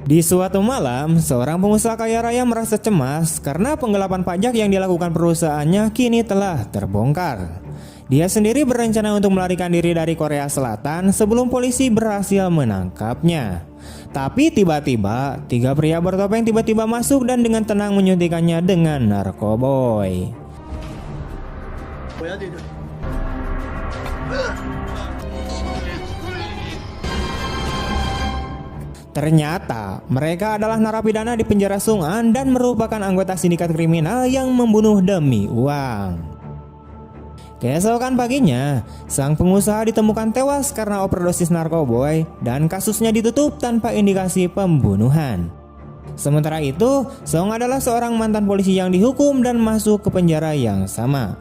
Di suatu malam, seorang pengusaha kaya raya merasa cemas karena penggelapan pajak yang dilakukan perusahaannya kini telah terbongkar. Dia sendiri berencana untuk melarikan diri dari Korea Selatan sebelum polisi berhasil menangkapnya. Tapi tiba-tiba, tiga pria bertopeng tiba-tiba masuk dan dengan tenang menyuntikannya dengan narkoboy. Ternyata mereka adalah narapidana di penjara Sung'an dan merupakan anggota sindikat kriminal yang membunuh demi uang. Keesokan paginya, sang pengusaha ditemukan tewas karena overdosis narkoboy dan kasusnya ditutup tanpa indikasi pembunuhan. Sementara itu, Song adalah seorang mantan polisi yang dihukum dan masuk ke penjara yang sama.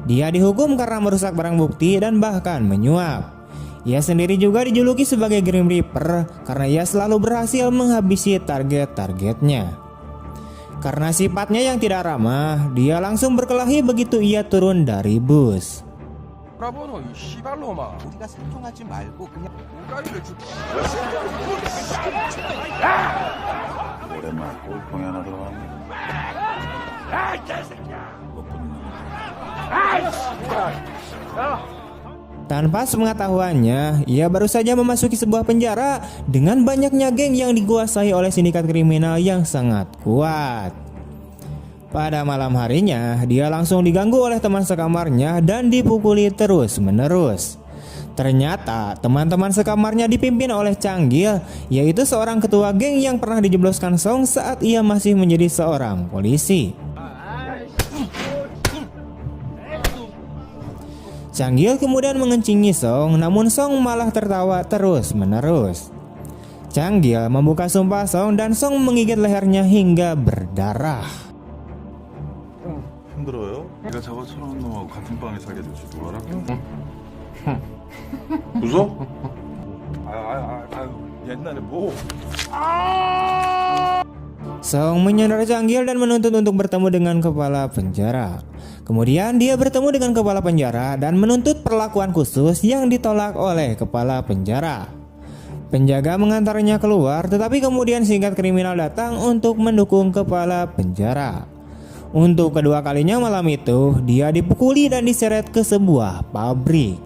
Dia dihukum karena merusak barang bukti dan bahkan menyuap. Ia sendiri juga dijuluki sebagai Grim Reaper karena ia selalu berhasil menghabisi target-targetnya. Karena sifatnya yang tidak ramah, dia langsung berkelahi begitu ia turun dari bus. 알아보노 이 씨발놈아 우리가 상종하지 말고 그냥 우가리를 주 오랜만에 꼴통이 하나 들어왔네. 아이 개새끼야 못 붙는 아이 씨발 야 Tanpa sepengetahuannya, ia baru saja memasuki sebuah penjara dengan banyaknya geng yang dikuasai oleh sindikat kriminal yang sangat kuat. Pada malam harinya, dia langsung diganggu oleh teman sekamarnya dan dipukuli terus-menerus. Ternyata teman-teman sekamarnya dipimpin oleh Changgil, yaitu seorang ketua geng yang pernah dijebloskan Song saat ia masih menjadi seorang polisi. Changgil kemudian mengencingi Song, namun Song malah tertawa terus-menerus. Changgil membuka sumpah Song dan Song menggigit lehernya hingga berdarah. 힘들어요? 네가 저거 처럼 놈하고 같은 방에 살게 될지 누가라? 웃어? 옛날에 뭐 Song menyandera Changgil dan menuntut untuk bertemu dengan kepala penjara. Kemudian dia bertemu dengan kepala penjara dan menuntut perlakuan khusus yang ditolak oleh kepala penjara. Penjaga mengantarnya keluar, tetapi kemudian sindikat kriminal datang untuk mendukung kepala penjara. Untuk kedua kalinya malam itu, dia dipukuli dan diseret ke sebuah pabrik.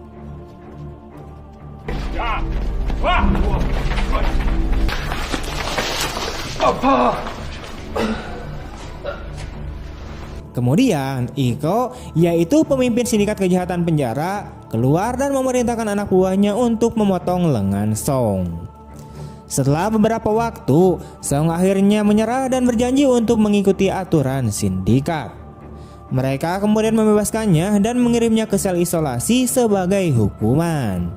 Kemudian Iko, yaitu pemimpin sindikat kejahatan penjara, keluar dan memerintahkan anak buahnya untuk memotong lengan Song. Setelah beberapa waktu, Song akhirnya menyerah dan berjanji untuk mengikuti aturan sindikat. Mereka kemudian membebaskannya dan mengirimnya ke sel isolasi sebagai hukuman.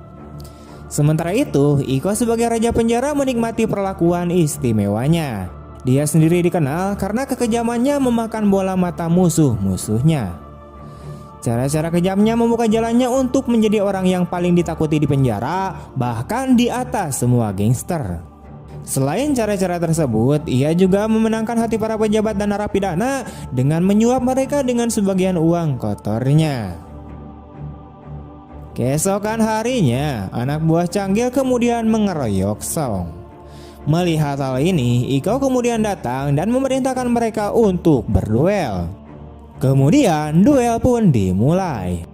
Sementara itu, Iko sebagai raja penjara menikmati perlakuan istimewanya. Dia sendiri dikenal karena kekejamannya memakan bola mata musuh-musuhnya. Cara-cara kejamnya membuka jalannya untuk menjadi orang yang paling ditakuti di penjara, bahkan di atas semua gangster. Selain cara-cara tersebut, ia juga memenangkan hati para pejabat dan narapidana dengan menyuap mereka dengan sebagian uang kotornya. Keesokan harinya, anak buah Changgil kemudian mengeroyok Song. Melihat hal ini, Iko kemudian datang dan memerintahkan mereka untuk berduel. Kemudian duel pun dimulai.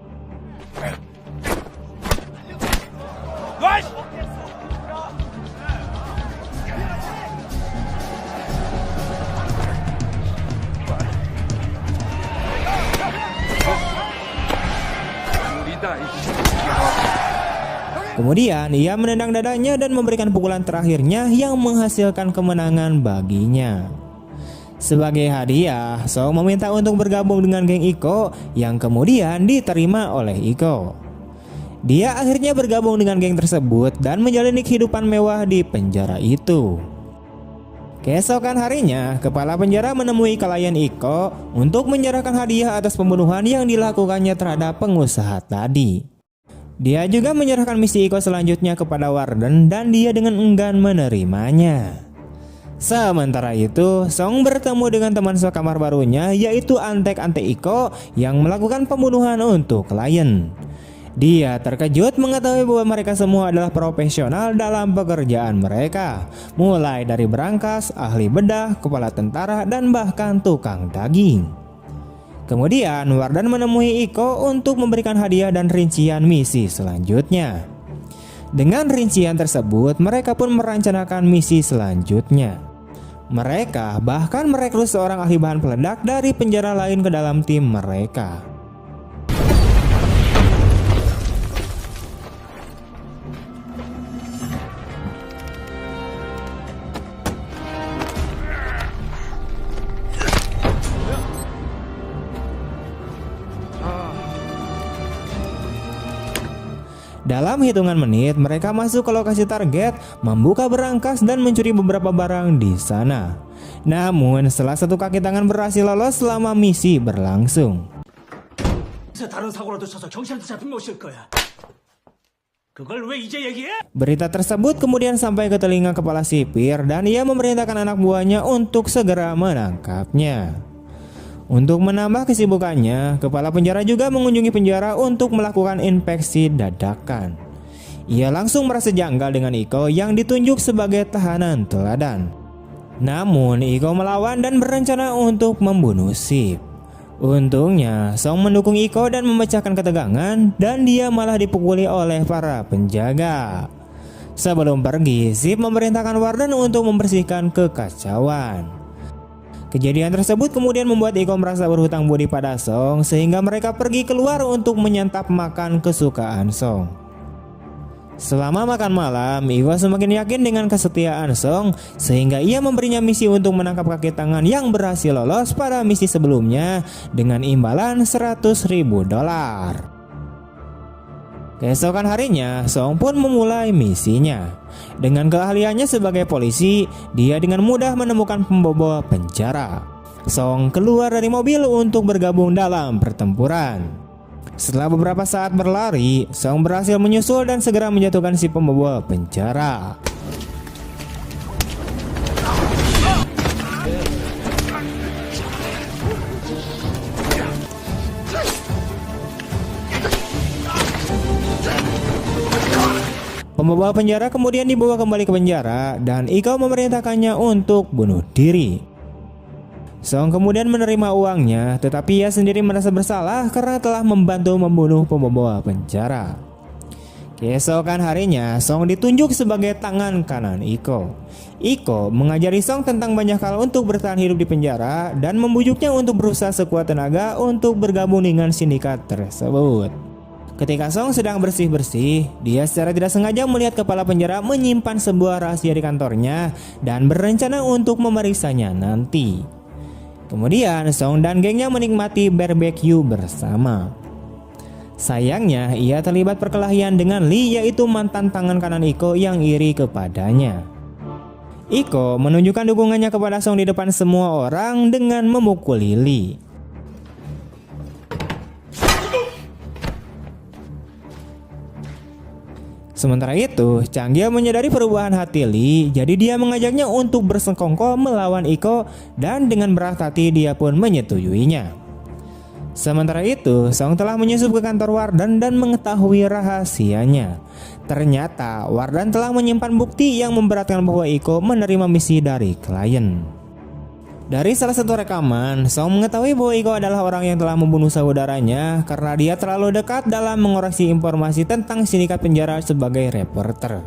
우리다 이 Kemudian ia menendang dadanya dan memberikan pukulan terakhirnya yang menghasilkan kemenangan baginya. Sebagai hadiah, Song meminta untuk bergabung dengan geng Iko yang kemudian diterima oleh Iko. Dia akhirnya bergabung dengan geng tersebut dan menjalani kehidupan mewah di penjara itu. Keesokan harinya, kepala penjara menemui klien Iko untuk menyerahkan hadiah atas pembunuhan yang dilakukannya terhadap pengusaha tadi. Dia juga menyerahkan misi Iko selanjutnya kepada Warden dan dia dengan enggan menerimanya. Sementara itu, Song bertemu dengan teman sekamar barunya yaitu Antek-Antek Iko yang melakukan pembunuhan untuk klien. Dia terkejut mengetahui bahwa mereka semua adalah profesional dalam pekerjaan mereka, mulai dari berangkas, ahli bedah, kepala tentara, dan bahkan tukang daging. Kemudian Wardan menemui Iko untuk memberikan hadiah dan rincian misi selanjutnya. Dengan rincian tersebut, mereka pun merencanakan misi selanjutnya. Mereka bahkan merekrut seorang ahli bahan peledak dari penjara lain ke dalam tim mereka. Dalam hitungan menit, mereka masuk ke lokasi target, membuka berangkas dan mencuri beberapa barang di sana. Namun, setelah satu kaki tangan berhasil lolos selama misi berlangsung. Berita tersebut kemudian sampai ke telinga kepala sipir dan ia memerintahkan anak buahnya untuk segera menangkapnya. Untuk menambah kesibukannya, kepala penjara juga mengunjungi penjara untuk melakukan inspeksi dadakan. Ia langsung merasa janggal dengan Iko yang ditunjuk sebagai tahanan teladan. Namun Iko melawan dan berencana untuk membunuh Sip. Untungnya Song mendukung Iko dan memecahkan ketegangan dan dia malah dipukuli oleh para penjaga. Sebelum pergi, Sip memerintahkan Wardan untuk membersihkan kekacauan. Kejadian tersebut kemudian membuat Iko merasa berhutang budi pada Song sehingga mereka pergi keluar untuk menyantap makan kesukaan Song. Selama makan malam, Iko semakin yakin dengan kesetiaan Song sehingga ia memberinya misi untuk menangkap kaki tangan yang berhasil lolos pada misi sebelumnya dengan imbalan $100.000. Keesokan harinya, Song pun memulai misinya. Dengan keahliannya sebagai polisi, dia dengan mudah menemukan pembobol penjara. Song keluar dari mobil untuk bergabung dalam pertempuran. Setelah beberapa saat berlari, Song berhasil menyusul dan segera menjatuhkan si pembobol penjara. Pembawa penjara kemudian dibawa kembali ke penjara dan Iko memerintahkannya untuk bunuh diri. Song kemudian menerima uangnya, tetapi ia sendiri merasa bersalah karena telah membantu membunuh pembawa penjara. Keesokan harinya, Song ditunjuk sebagai tangan kanan Iko. Iko mengajari Song tentang banyak hal untuk bertahan hidup di penjara dan membujuknya untuk berusaha sekuat tenaga untuk bergabung dengan sindikat tersebut. Ketika Song sedang bersih-bersih, dia secara tidak sengaja melihat kepala penjara menyimpan sebuah rahasia di kantornya dan berencana untuk memeriksanya nanti. Kemudian Song dan gengnya menikmati barbecue bersama. Sayangnya, ia terlibat perkelahian dengan Lee, yaitu mantan tangan kanan Iko yang iri kepadanya. Iko menunjukkan dukungannya kepada Song di depan semua orang dengan memukuli Lee. Sementara itu, Changgil menyadari perubahan hati Lee, jadi dia mengajaknya untuk bersekongkol melawan Iko dan dengan berat hati dia pun menyetujuinya. Sementara itu, Song telah menyusup ke kantor Wardan dan mengetahui rahasianya. Ternyata Wardan telah menyimpan bukti yang memberatkan bahwa Iko menerima misi dari klien. Dari salah satu rekaman, Song mengetahui bahwa Iko adalah orang yang telah membunuh saudaranya karena dia terlalu dekat dalam mengoreksi informasi tentang sindikat penjara sebagai reporter.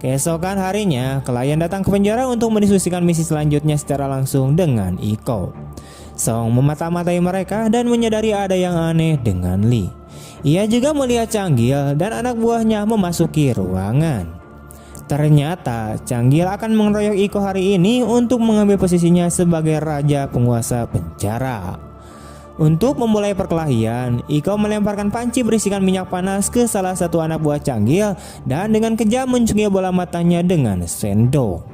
Keesokan harinya, klien datang ke penjara untuk mendiskusikan misi selanjutnya secara langsung dengan Iko. Song memata-matai mereka dan menyadari ada yang aneh dengan Lee. Ia juga melihat Changgil dan anak buahnya memasuki ruangan. Ternyata Changgil akan mengeroyok Iko hari ini untuk mengambil posisinya sebagai raja penguasa penjara. Untuk memulai perkelahian, Iko melemparkan panci berisikan minyak panas ke salah satu anak buah Changgil dan dengan kejam mencungkil bola matanya dengan sendok.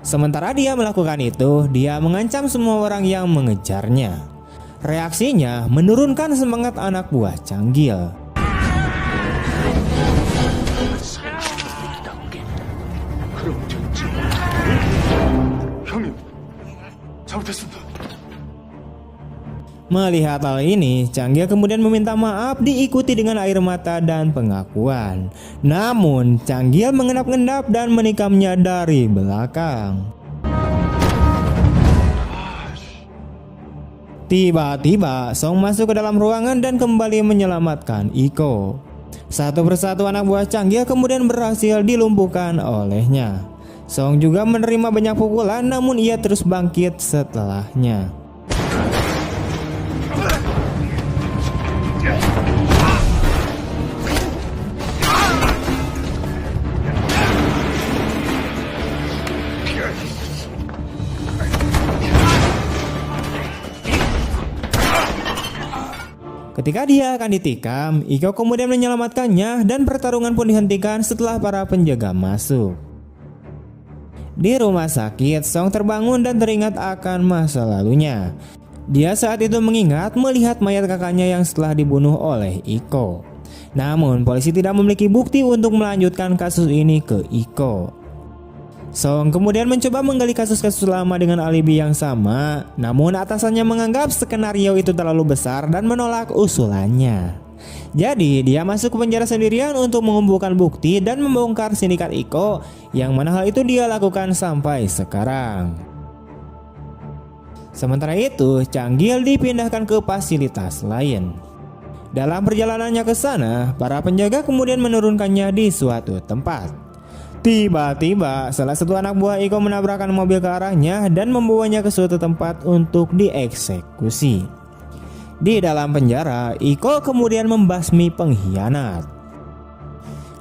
Sementara dia melakukan itu, dia mengancam semua orang yang mengejarnya. Reaksinya menurunkan semangat anak buah Changgil. Melihat hal ini, Changgil kemudian meminta maaf diikuti dengan air mata dan pengakuan. Namun, Changgil mengendap-endap dan menikamnya dari belakang. Tiba-tiba, Song masuk ke dalam ruangan dan kembali menyelamatkan Iko. Satu persatu anak buah Changgil kemudian berhasil dilumpuhkan olehnya. Song juga menerima banyak pukulan, namun ia terus bangkit setelahnya. Ketika dia akan ditikam, Iko kemudian menyelamatkannya dan pertarungan pun dihentikan setelah para penjaga masuk. Di rumah sakit, Song terbangun dan teringat akan masa lalunya. Dia saat itu mengingat melihat mayat kakaknya yang setelah dibunuh oleh Iko. Namun polisi tidak memiliki bukti untuk melanjutkan kasus ini ke Iko. Song kemudian mencoba menggali kasus-kasus lama dengan alibi yang sama, namun atasannya menganggap skenario itu terlalu besar dan menolak usulannya. Jadi dia masuk ke penjara sendirian untuk mengumpulkan bukti dan membongkar sindikat Iko, yang mana hal itu dia lakukan sampai sekarang. Sementara itu, Changgil dipindahkan ke fasilitas lain. Dalam perjalanannya ke sana, para penjaga kemudian menurunkannya di suatu tempat. Tiba-tiba, salah satu anak buah Iko menabrakkan mobil ke arahnya dan membawanya ke suatu tempat untuk dieksekusi. Di dalam penjara, Iko kemudian membasmi pengkhianat.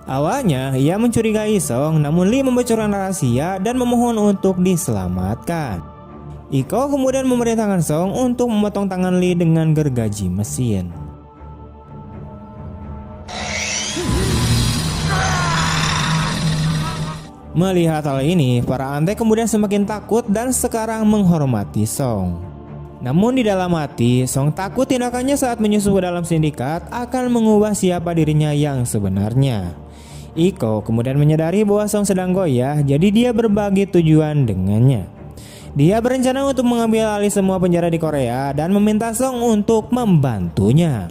Awalnya, ia mencurigai Song, namun Lee membocorkan rahasia dan memohon untuk diselamatkan. Iko kemudian memerintahkan Song untuk memotong tangan Lee dengan gergaji mesin. Melihat hal ini, para antek kemudian semakin takut dan sekarang menghormati Song. Namun di dalam hati, Song takut tindakannya saat menyusup ke dalam sindikat akan mengubah siapa dirinya yang sebenarnya. Iko kemudian menyadari bahwa Song sedang goyah, jadi dia berbagi tujuan dengannya. Dia berencana untuk mengambil alih semua penjara di Korea dan meminta Song untuk membantunya.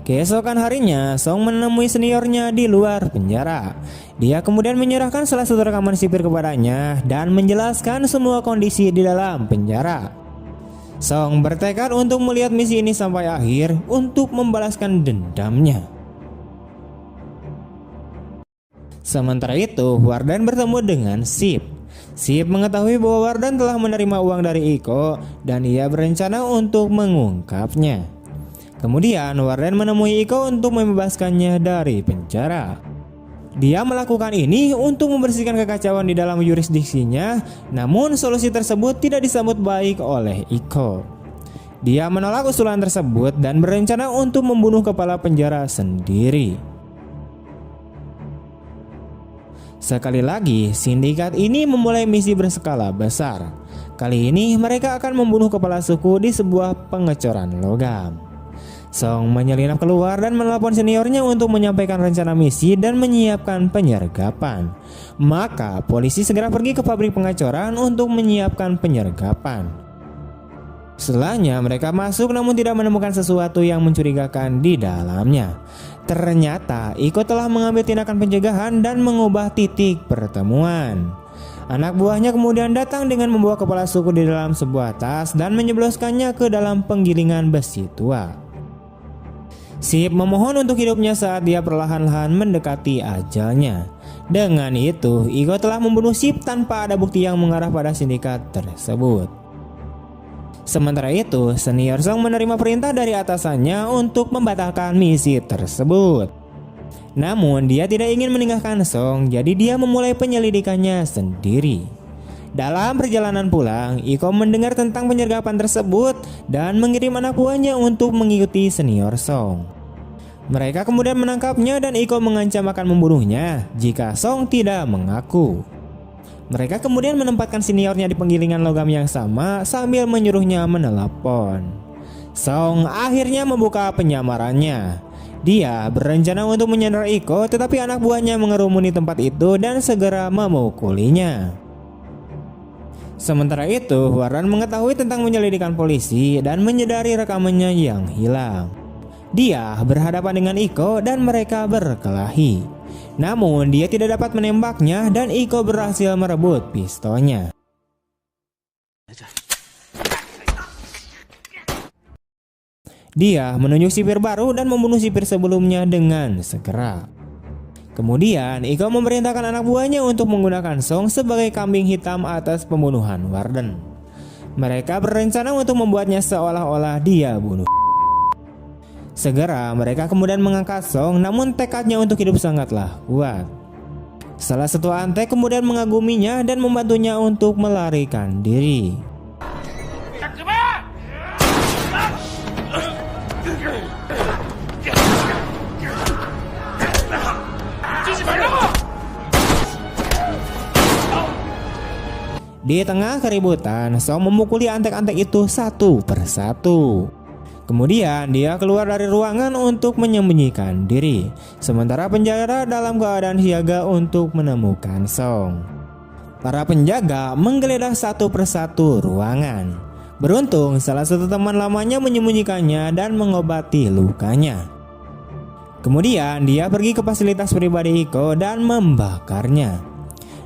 Keesokan harinya, Song menemui seniornya di luar penjara. Dia kemudian menyerahkan salah satu rekaman sipir kepadanya dan menjelaskan semua kondisi di dalam penjara. Song bertekad untuk melihat misi ini sampai akhir untuk membalaskan dendamnya. Sementara itu, Warden bertemu dengan Sip. Sip mengetahui bahwa Warden telah menerima uang dari Iko dan ia berencana untuk mengungkapnya. Kemudian Warden menemui Iko untuk membebaskannya dari penjara. Dia melakukan ini untuk membersihkan kekacauan di dalam yurisdiksinya, namun solusi tersebut tidak disambut baik oleh Iko. Dia menolak usulan tersebut dan berencana untuk membunuh kepala penjara sendiri. Sekali lagi, sindikat ini memulai misi berskala besar. Kali ini mereka akan membunuh kepala suku di sebuah pengecoran logam. Song menyelinap keluar dan menelpon seniornya untuk menyampaikan rencana misi dan menyiapkan penyergapan. Maka polisi segera pergi ke pabrik pengecoran untuk menyiapkan penyergapan. Setelahnya mereka masuk namun tidak menemukan sesuatu yang mencurigakan di dalamnya. Ternyata Iko telah mengambil tindakan pencegahan dan mengubah titik pertemuan. Anak buahnya kemudian datang dengan membawa kepala suku di dalam sebuah tas dan menjebloskannya ke dalam penggilingan besi tua. Sip memohon untuk hidupnya saat dia perlahan-lahan mendekati ajalnya. Dengan itu, Iko telah membunuh Sip tanpa ada bukti yang mengarah pada sindikat tersebut. Sementara itu, senior Song menerima perintah dari atasannya untuk membatalkan misi tersebut. Namun, dia tidak ingin meninggalkan Song, jadi dia memulai penyelidikannya sendiri. Dalam perjalanan pulang, Iko mendengar tentang penyergapan tersebut dan mengirim anak buahnya untuk mengikuti senior Song. Mereka kemudian menangkapnya dan Iko mengancam akan membunuhnya jika Song tidak mengaku. Mereka kemudian menempatkan seniornya di penggilingan logam yang sama sambil menyuruhnya menelepon. Song akhirnya membuka penyamarannya. Dia berencana untuk menyandera Iko, tetapi anak buahnya mengerumuni tempat itu dan segera memukulinya. Sementara itu, Warren mengetahui tentang penyelidikan polisi dan menyadari rekamannya yang hilang. Dia berhadapan dengan Iko dan mereka berkelahi. Namun dia tidak dapat menembaknya dan Iko berhasil merebut pistolnya. Dia menunjuk sipir baru dan membunuh sipir sebelumnya dengan segera. Kemudian Iko memerintahkan anak buahnya untuk menggunakan Song sebagai kambing hitam atas pembunuhan Warden. Mereka berencana untuk membuatnya seolah-olah dia bunuh. Segera mereka kemudian mengangkat Song, namun tekadnya untuk hidup sangatlah kuat. Salah satu antek kemudian mengaguminya dan membantunya untuk melarikan diri. Di tengah keributan, Song memukuli antek-antek itu satu persatu. Kemudian dia keluar dari ruangan untuk menyembunyikan diri, sementara penjaga dalam keadaan siaga untuk menemukan Song. Para penjaga menggeledah satu persatu ruangan. Beruntung salah satu teman lamanya menyembunyikannya dan mengobati lukanya. Kemudian dia pergi ke fasilitas pribadi Iko dan membakarnya.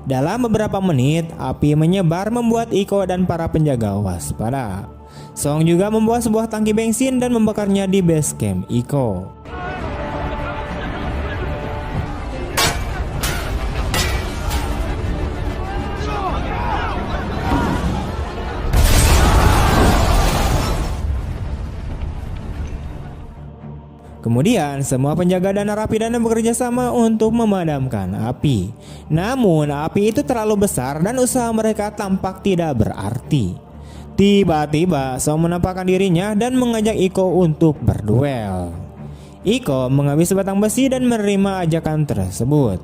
Dalam beberapa menit, api menyebar membuat Iko dan para penjaga waspada. Song juga membawa sebuah tangki bensin dan membakarnya di base camp Iko. Kemudian semua penjaga dan narapidana bekerja sama untuk memadamkan api. Namun api itu terlalu besar dan usaha mereka tampak tidak berarti. Tiba-tiba Song menampakkan dirinya dan mengajak Iko untuk berduel. Iko mengambil sebatang besi dan menerima ajakan tersebut.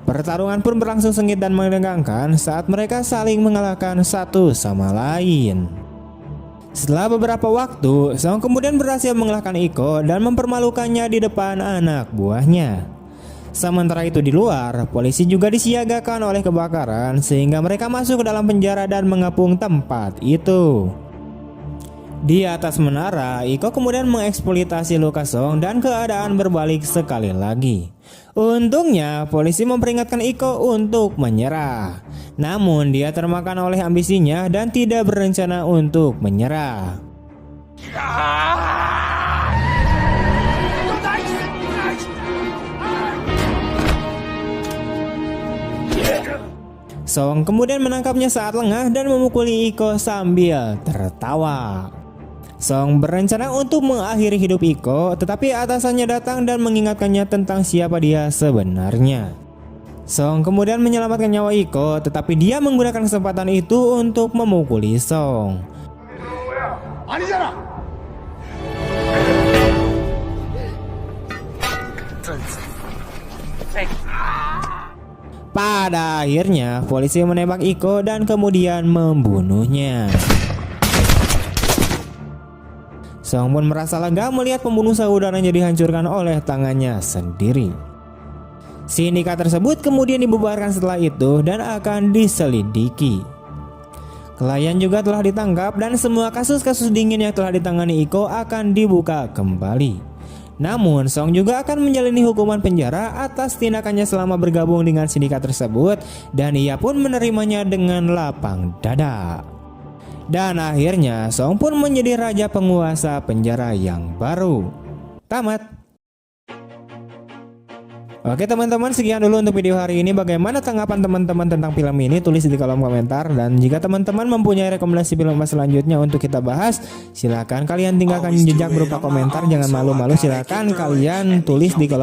Pertarungan pun berlangsung sengit dan menegangkan saat mereka saling mengalahkan satu sama lain. Setelah beberapa waktu, Song kemudian berhasil mengalahkan Iko dan mempermalukannya di depan anak buahnya. Sementara itu di luar, polisi juga disiagakan oleh kebakaran sehingga mereka masuk ke dalam penjara dan mengepung tempat itu. Di atas menara, Iko kemudian mengeksploitasi luka Song dan keadaan berbalik sekali lagi. Untungnya, polisi memperingatkan Iko untuk menyerah. Namun dia termakan oleh ambisinya dan tidak berencana untuk menyerah. Song kemudian menangkapnya saat lengah dan memukuli Iko sambil tertawa. Song berencana untuk mengakhiri hidup Iko, tetapi atasannya datang dan mengingatkannya tentang siapa dia sebenarnya. Song kemudian menyelamatkan nyawa Iko, tetapi dia menggunakan kesempatan itu untuk memukuli Song. Pada akhirnya, polisi menembak Iko dan kemudian membunuhnya. Song pun merasa lega melihat pembunuh saudaranya dihancurkan oleh tangannya sendiri. Sindikat tersebut kemudian dibubarkan setelah itu dan akan diselidiki. Klien juga telah ditangkap dan semua kasus-kasus dingin yang telah ditangani Iko akan dibuka kembali. Namun Song juga akan menjalani hukuman penjara atas tindakannya selama bergabung dengan sindikat tersebut, dan ia pun menerimanya dengan lapang dada. Dan akhirnya Song pun menjadi raja penguasa penjara yang baru. Tamat. Oke teman-teman, sekian dulu untuk video hari ini. Bagaimana tanggapan teman-teman tentang film ini? Tulis di kolom komentar. Dan jika teman-teman mempunyai rekomendasi film selanjutnya untuk kita bahas, silakan kalian tinggalkan jejak berupa komentar. Jangan malu-malu, silakan kalian tulis di kolom